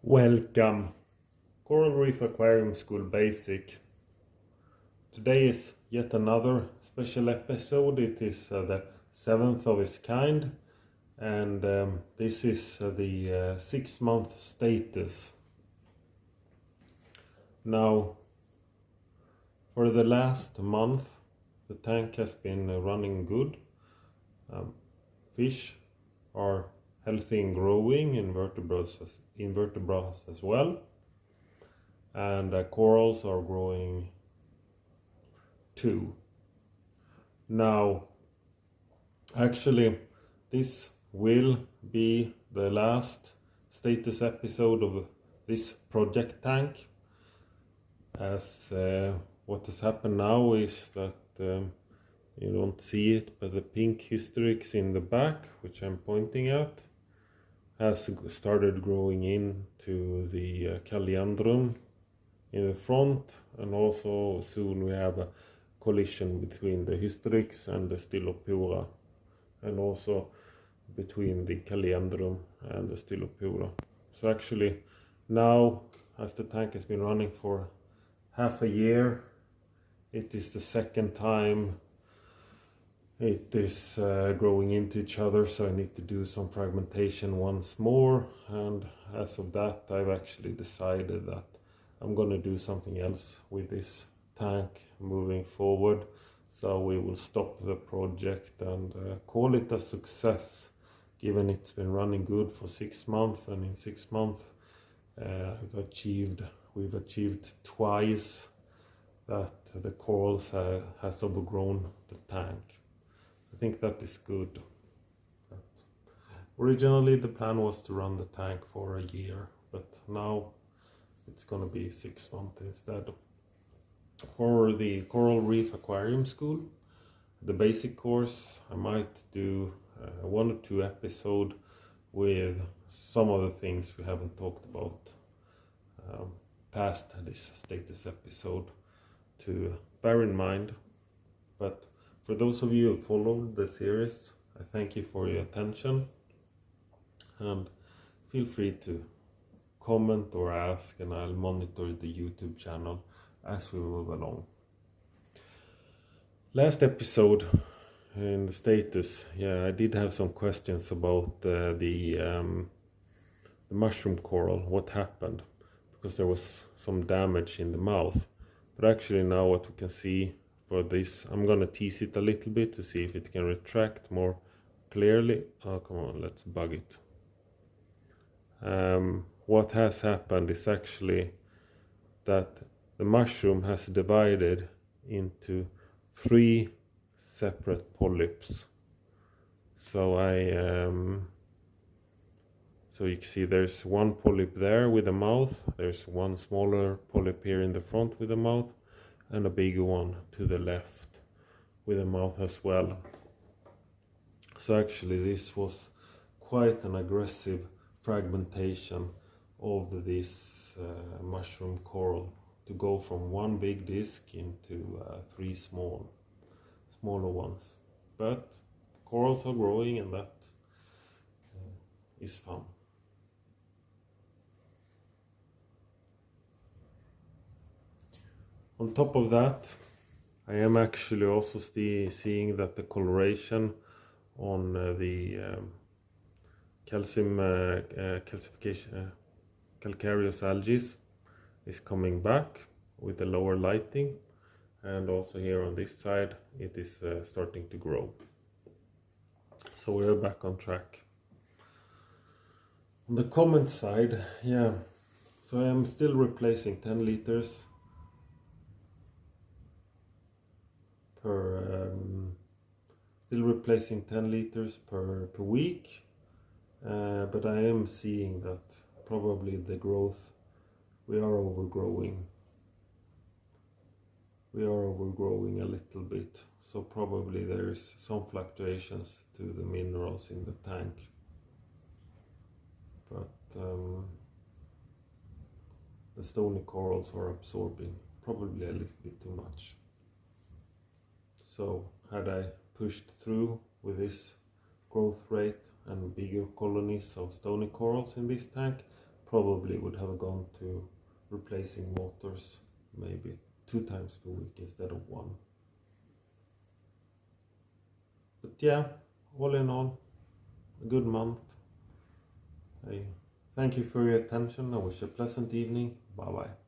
Welcome, Coral Reef Aquarium School Basic. Today is yet another special episode. It is the 7th of its kind, and this is the 6-month status. Now, for the last month, the tank has been running good. Fish are healthy and growing, invertebrates as well, and corals are growing too. Now, actually, this will be the last status episode of this project tank, as what has happened now is that you don't see it, but the pink hystrix in the back, which I'm pointing at, has started growing into the calliandrum in the front, and also soon we have a collision between the hystrix and the stylopura, and also between the calliandrum and the stylopura. So actually now, as the tank has been running for half a year, it is the second time it is growing into each other, so I need to do some fragmentation once more, and as of that I've actually decided that I'm gonna do something else with this tank moving forward. So we will stop the project and call it a success, given it's been running good for 6 months, and in 6 months we've achieved twice that the corals has overgrown the tank. I think that is good. But originally the plan was to run the tank for a year, but now it's gonna be 6 months instead. For the Coral Reef Aquarium School, the basic course, I might do 1 or 2 episodes with some of the things we haven't talked about past this status episode to bear in mind. But for those of you who followed the series, I thank you for your attention, and feel free to comment or ask, and I'll monitor the YouTube channel as we move along. Last episode in the status, I did have some questions about the mushroom coral, what happened, because there was some damage in the mouth. But actually now what we can see for this, I'm gonna tease it a little bit to see if it can retract more clearly. Oh, come on, let's bug it. What has happened is actually that the mushroom has divided into 3 separate polyps. So so you can see there's 1 polyp there with a mouth, there's 1 smaller polyp here in the front with a mouth, and a bigger one to the left with a mouth as well. So actually this was quite an aggressive fragmentation of this mushroom coral, to go from 1 big disc into 3 smaller ones. But corals are growing, and that is fun. On top of that, I am actually also seeing that the coloration on the calcareous algae is coming back with the lower lighting, and also here on this side it is starting to grow. So we're back on track. On the comment side, so I am still replacing 10 liters per week, but I am seeing that probably the growth, we are overgrowing a little bit, so probably there's some fluctuations to the minerals in the tank. But the stony corals are absorbing probably a little bit too much. So had I pushed through with this growth rate and bigger colonies of stony corals in this tank, probably would have gone to replacing motors maybe 2 times per week instead of 1. But yeah, all in all, a good month. I thank you for your attention. I wish you a pleasant evening. Bye bye.